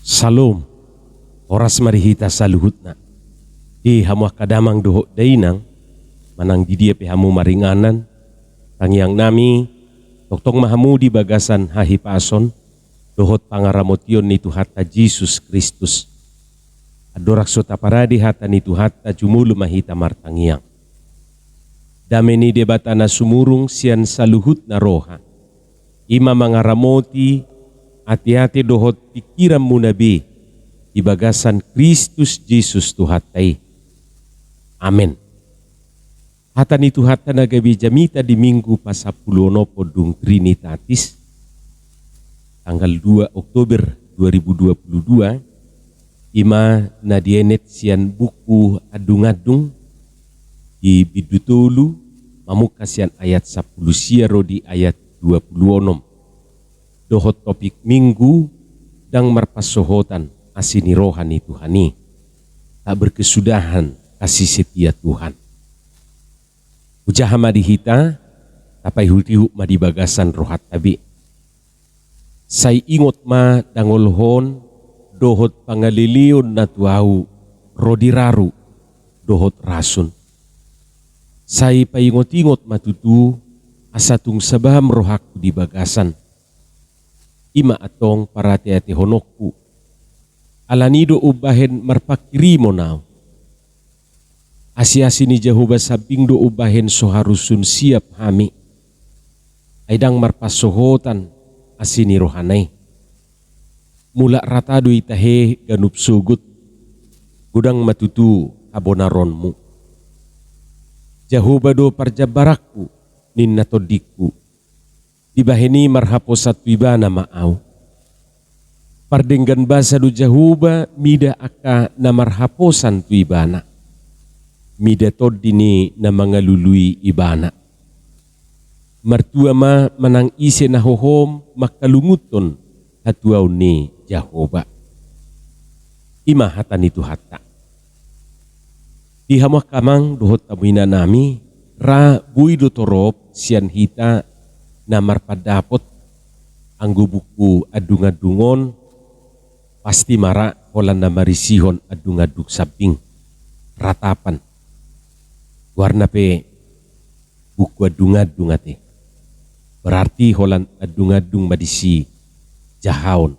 Salom, oras marihita sa luhut na. Di hamuah kadamang doho dainang, manang di dia hamu maringanan, tangyang nami, toktong mahamu di bagasan hahipason, dohot pangaramotion ni Tuhata Jesus Kristus. Adorak sota paradi hata ni Tuhata jumulu mahita martangyang. Dame ni debata na sumurung sian saluhut na roha. Ima mangaramoti, hati-hati dohot pikiran mu nabi di bagasan Kristus Jesus Tuhatai. Amen. Hata ni Tuhata nagabi jamita di minggu pasapulono podung Trinitatis tanggal 2 Oktober 2022 ima nadienet sian buku adung-adung di bidutulu mamukasian ayat 10 siaro di ayat 26. Dohot topik minggu dang marpasohotan asini rohani Tuhani. Tak berkesudahan kasih setia Tuhan. Ujaha madihita tapai hultihu madibagasan rohat tabi. Say ingot ma dangolhon dohot pangalilion na tuau rodiraru dohot rasun. Say paingot-ingot matutu asatung sabaham rohakku di bagasan. Ima atong parati-ati honokku. Alanido ubahen marpakirimo nao. Asi-asi ni Jehovah sabing do ubahen soharusun siap hami. Aidang marpasohotan asini rohanay. Mula ratado itahe ganup sugut. Gudang matutu abonaronmu. Jehovah do parjabarakku nin natodikku. Dibaheni marhaposat wibana maaw. Pardenggan basa do Jehovah mida aka na marhaposan wibana. Mida tod dini na mga lului ibana. Martua ma manang ise na hohom makalunguton hatuaw ni Jehovah. Ima hata ni Tuhata. Di hamuah kamang dohot tamuina nami ra bui do torop sian hita na marpadapot anggo buku adung-adungon pasti mara holan na marisihon adung-adung sabing ratapan warna pe buku adung-adung ate berarti holan adung-adung madisi jahaon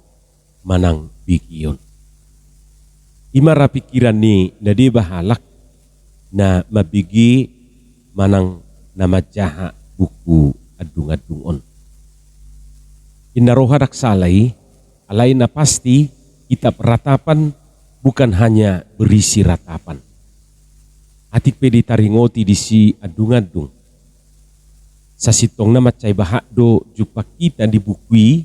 manang bikion imara pikiran ni nadi bahalak na mabigi manang nama jaha buku adung-adungon. Inaroha raksalai, alai na pasti kitab ratapan bukan hanya berisi ratapan. Atik pedi taringoti disi adung-adung. Sasitong na macay bahak do jupa kita dibukui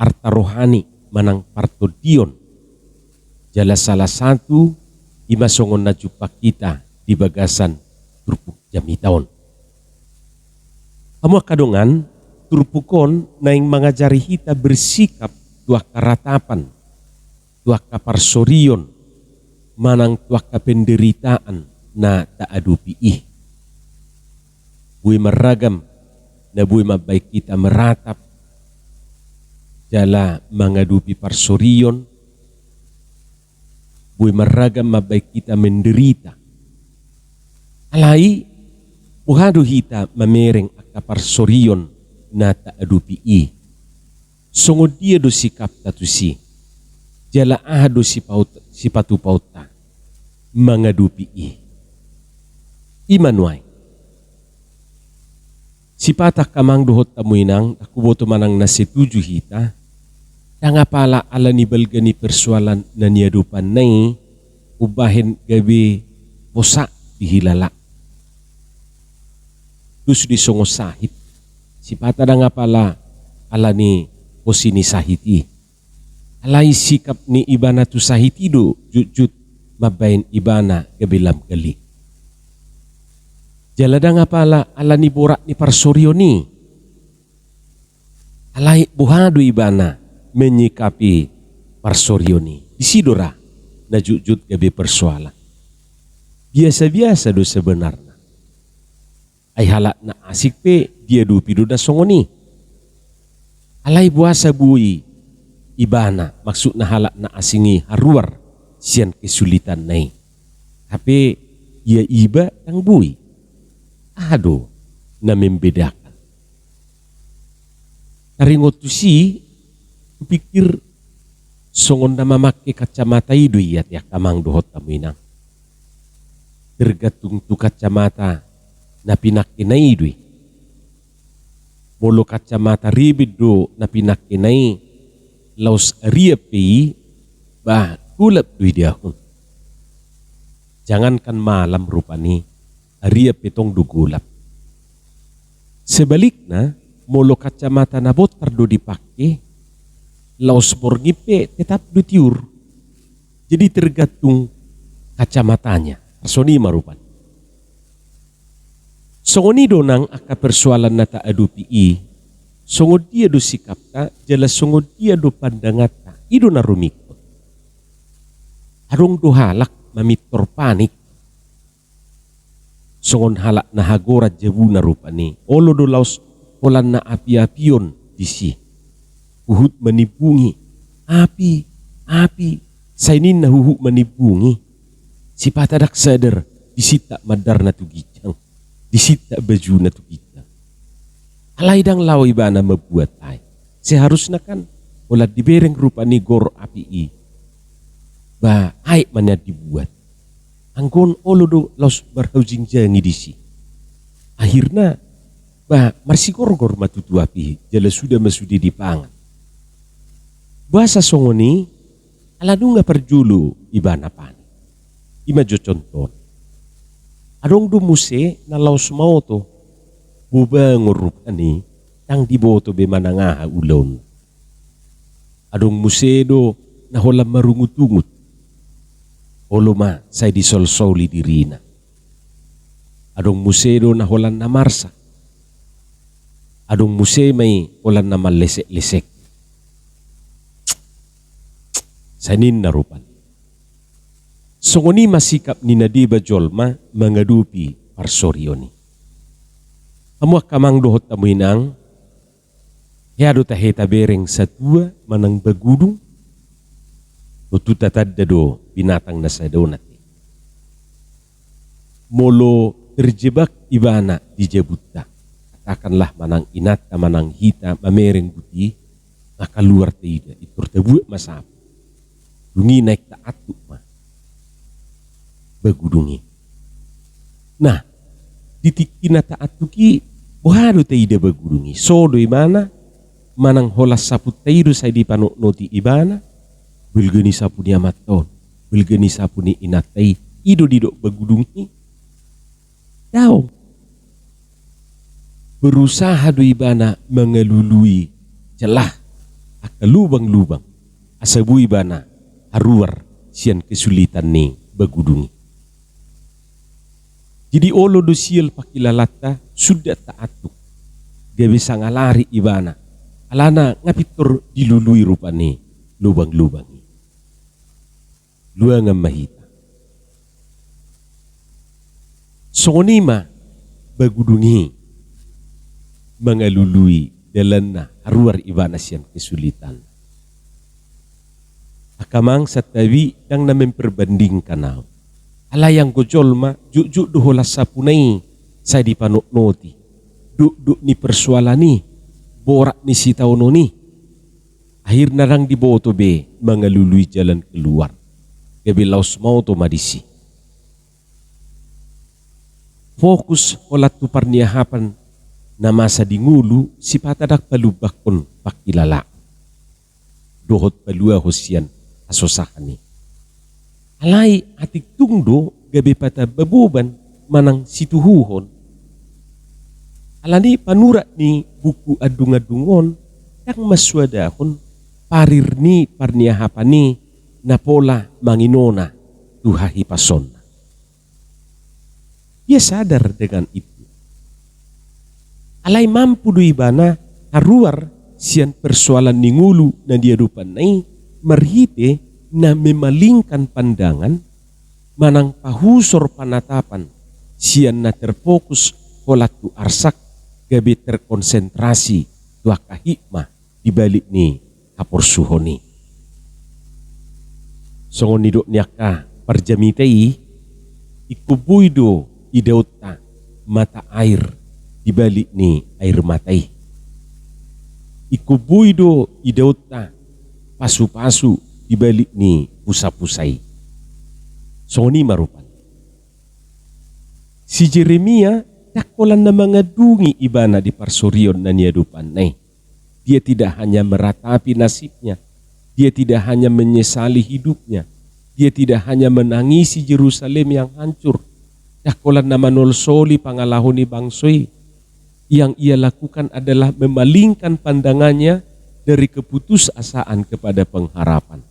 arta rohani manang partodion. Jala salah satu imasongon na jupa kita di bagasan turpuk jamitaon. Kamu kadongan turpukon naing mengajari kita bersikap tuak karatapan, tuak kaparsorion, manang tuak kapenderitaan na taadupi ih. Bui meragam na bui mabaik kita meratap, jala mengadupi parsorion, bui meragam mabaik kita menderita. Alai buhadu hita mamereng akaparsorion na taadupi i. Songo dia do sikap tatusi. Jala ahado si patu pauta mangadupi i. Imanuay. Si patah kamang dohot tamuinang aku boto manang nasetuju hita. Tangapala ala ni balgani persoalan na niadupan nai ubahin gabi posa dihilala. Dus di songo sahit. Si pata na nga pala ala ni posini sahiti. Alay sikap ni ibana tu sahiti do jut mabayin ibana gabilam gali. Jalada nga pala ala ni borak ni parsoryo ni. Alay buhado ibana menyikapi parsoryo ni. Disidora na jut gabi persoalan. Biasa-biasa do sebenarnya. Ay halak na asik pe dia dupi do da songoni. Alay buasa bui ibana maksud na halak na asingi haruar sian kesulitan nai. Tapi ia iba tang bui. Aduh, na membedakan. Taringot tu si, kupikir songon na mamake kacamata idu iya tiak kamang dohot tamuinang. Tergantung tu kacamata na pinakinay idu. Molo kacamata ribid do na pinakinay laos aria pei bah kulap dui diahun. Jangankan malam rupani aria petong dugulap. Sebaliknya molo kacamata na botar do dipake laos borngipe tetap do tiur. Jadi tergantung kacamatanya. Soni marupan. Songoni donang aka persoalan nata adu pi. Songod dia do sikap ta, jelas songod dia do pandangat ta. Ido na rumikot. Arong do halak mamitor panik. Songon halak na hagora jabu na rupani. Olo do laos olan na api-apion disi. Uhut menibungi. Api. Sainin na huhu menibungi. Si patadak sadar disita madar na tu gijang, disita baju na tu gijang. Alay dang lawa iba na mabuat ay. Seharusnya kan wala dibereng rupa ni gor api i. Ba ay man na dibuat. Anggon olo do laos barhaujing jangi disi. Akhirnya ba marsigor-gor matutu api jala sudah masudi dipangan. Bahasa songoni ala dunga perjulu iba na pan. Ima jo contoh. Adong do muse na laos mau to buba ngurup ani tang diboto be manangaha ulon. Adong muse do na holam marungut-ungut. Oloma say disol-soli dirina. Adong muse do na holan na marsa. Adong muse may holan na malesek-lesek. Sanin na rupan. Songoni masikap ni Nadiba Jolma mengadupi parsorioni. Amuak kamang dohot tamuinang, yado taheta bereng satua manang bagudung, tutu tatadda do binatang na sa donati. Molo terjebak ibana di jabutta, katakanlah manang inata manang hita mamereng buti, maka luar taida itur tabuak masap, dungi naik taatuk mah. Bagudungi. Nah, ditikina taat tuki bohado taida bagudungi. Sodo imana manang holas saput taido say di panuk noti ibana bulgani sapu ni amaton, bulgani sapu ni inatai ido didok bagudungi. Daw berusaha do ibana mengelului celah aka lubang-lubang asabu ibana haruar sian kesulitan ni bagudungi. Jadi olo do sial pakilalata sudah taatuk. Dia bisa ngalari ibana. Alana ngapitur dilului rupani lubang-lubangi. Luangan mahita. Songonima bagudungi mengalului dalana haruar ibana sian kesulitan. Akamang satawi yang na memperbandingkan nau. Alayang gojol ma juk doholas sapunai saya dipanuk noti duk ni persoalan ni borak ni si tauno ni akhir narang diboto be mengalului jalan keluar gabi laos mau to madisi fokus olat tu parniahapan na masa di ngulu si patadak palubakon pakilala dohot palua hosian asosahan ni. Alay atik tungdo gabi pata babuban manang situhuhon. Alani panurat ni buku adung-adungon yang maswadahon parir ni parniahapan ni napola manginona tuhahi pason. Ia sadar dengan itu. Alay mampu do ibana haruar sian persoalan ni ngulu na dia dupan nai marhite na memalingkan pandangan manang pahusor panatapan sian na terfokus holat tu arsak gabi terkonsentrasi tua kahikmah di balik ni haporsuhoni. songon nidok niaka parjamitei ikubuido idauta mata air di balik ni air matai. Ikubuido idauta pasu-pasu di balik ni pusa-pusai. Songoni marupan. Si Jeremia dakolan na mengadungi ibana di parsorion na niadupan nai. Dia tidak hanya meratapi nasibnya, dia tidak hanya menyesali hidupnya, dia tidak hanya menangisi Yerusalem yang hancur. Dakolan na manolsoli pangalahoni bangsoi. Yang ia lakukan adalah memalingkan pandangannya dari keputusasaan kepada pengharapan.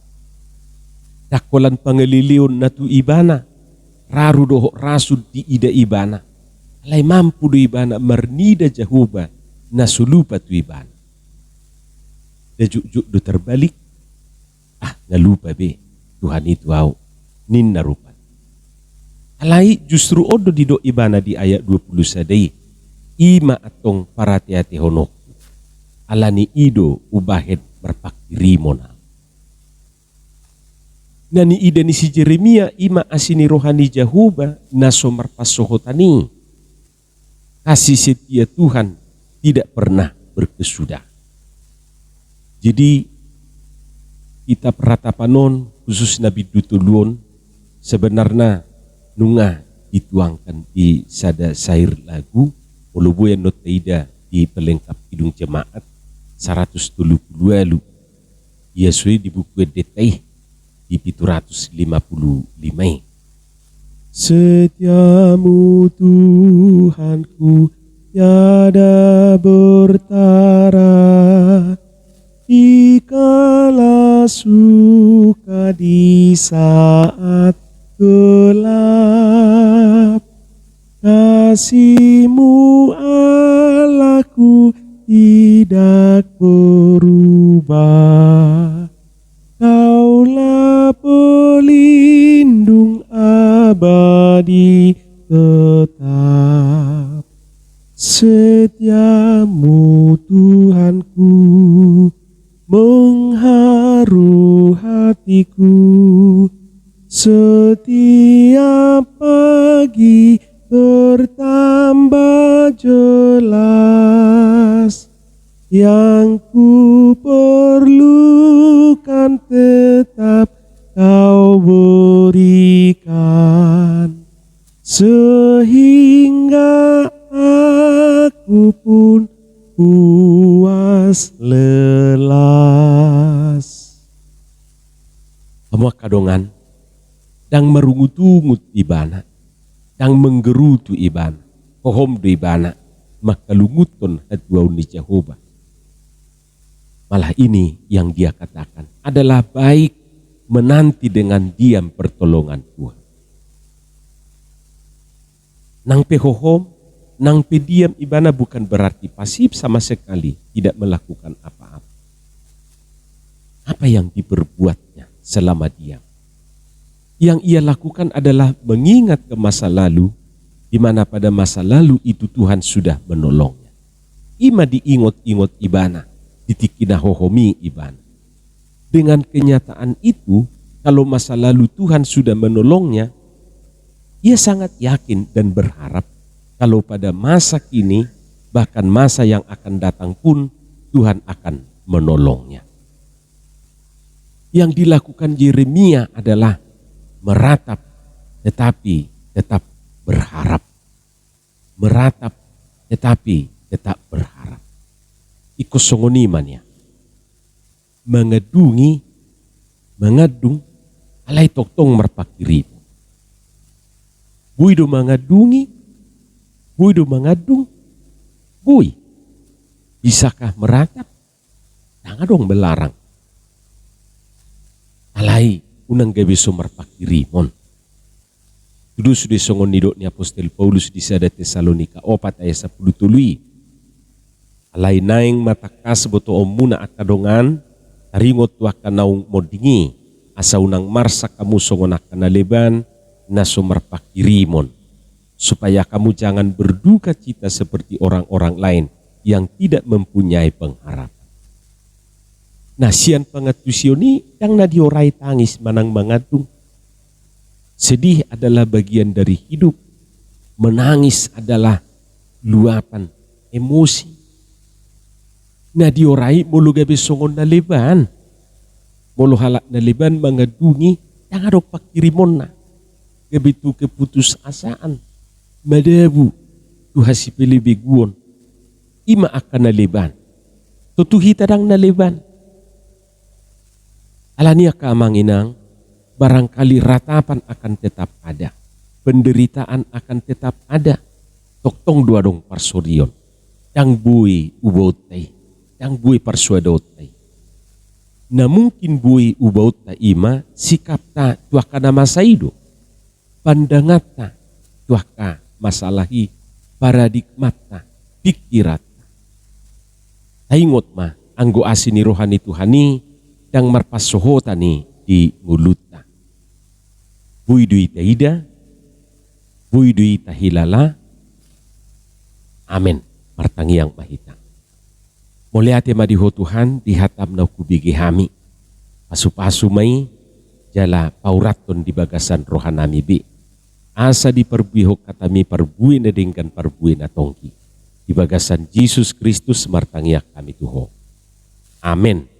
Dakolan pangelilion natu ibana, raru doho rasud di ida ibana. Alai mampu do ibana mernida jahuba nasulupa tu ibana. Dajuk-juk do terbalik, nalupa be, Tuhan itu au, nin narupan. Alai justru odo di do ibana di ayat 20 sadai, ima atong parati-hati honok, alani ido ubahed berpakirimona. Nani ida ni si Jeremia ima asini rohani jahuba naso marpasohotani. Kasih setia Tuhan tidak pernah berkesudah. Jadi kitab ratapanon khusus Nabi Dutuluon sebenarnya nungah dituangkan di sada sair lagu ulubu yang notaida di pelengkap hidung jemaat 132 lu. Ia suai di buku detai di 755. Setiamu Tuhanku tiada bertara, dikala suka di saat gelap. Kasih-Mu Allahku tidak berubah. Kaulah pelindung abadi tetap. Setiamu Tuhanku mengharu hatiku. Setiap pagi bertambah jelas. Yang ku perlukan tetap Kau berikan, sehingga aku pun puas lelas. Semua kadongan dang merungut-ungut ibana, dang menggerutu ibana, kohom do ibana, makalunguton hatuaun ni Jehovah. Malah ini yang dia katakan adalah baik menanti dengan diam pertolongan Tuhan. Nang pehohom, nang pediam ibana bukan berarti pasif sama sekali tidak melakukan apa-apa. Apa yang diperbuatnya selama diam? Yang ia lakukan adalah mengingat ke masa lalu, di mana pada masa lalu itu Tuhan sudah menolongnya. Ima diingot-ingot ibana, ditikina hohomi ibana. Dengan kenyataan itu, kalau masa lalu Tuhan sudah menolongnya, ia sangat yakin dan berharap kalau pada masa kini, bahkan masa yang akan datang pun, Tuhan akan menolongnya. Yang dilakukan Yeremia adalah meratap tetapi tetap berharap. Meratap tetapi tetap berharap. Ikosongonimannya. Mengadung, alai toktong merpakiri. Buido mengadung, bui. Bisakah meratap? Jangan dong belarang. Alai unang gabi merpakiri mon. Tudu sudah songon nidok ni Apostol Paulus di sada Tesalonika 4 ayat 10 tului. Alai naing matakas boto omuna akadongan, taringot waka naung modingi, asa unang marsa kamu songon akanaleban, na sumerpakirimon, supaya kamu jangan berduka cita seperti orang-orang lain yang tidak mempunyai pengharapan. Nasian pangatusioni yang na diorai tangis manang mangatung. Sedih adalah bagian dari hidup. Menangis adalah luapan emosi. Na diorai mulu gabe songon na leban. Mulu halak na leban mangadungi yang adok pakirimon na. Gabe tu keputus asaan. Madabu tuhasi pilih beguon. Ima akan na leban. Tutuhi tadang na leban. Alania keamanginang, barangkali ratapan akan tetap ada. Penderitaan akan tetap ada. Toktong dua dong parsorion. Yang bui ubautai. Yang bui parsuadotai. Na mungkin bui ubauta ima sikap ta tuaka na masaido. Pandangat ta tuaka masalahi paradigmat ta pikirat ta. Taingot ma anggo asini rohani Tuhani yang marpasoho tani di nguluta. Bui dui taida, bui dui tahilala. Amin. Martangi yang mahita. Muliate madiho Tuhan dihatam na kubigi hami. Pasu-pasu may jala pauraton di bagasan rohanami bi. Asa di perbuihok katami perbuih na dingkan perbuih na tongki. Di bagasan Jesus Kristus martangiak kami tuho. Amin.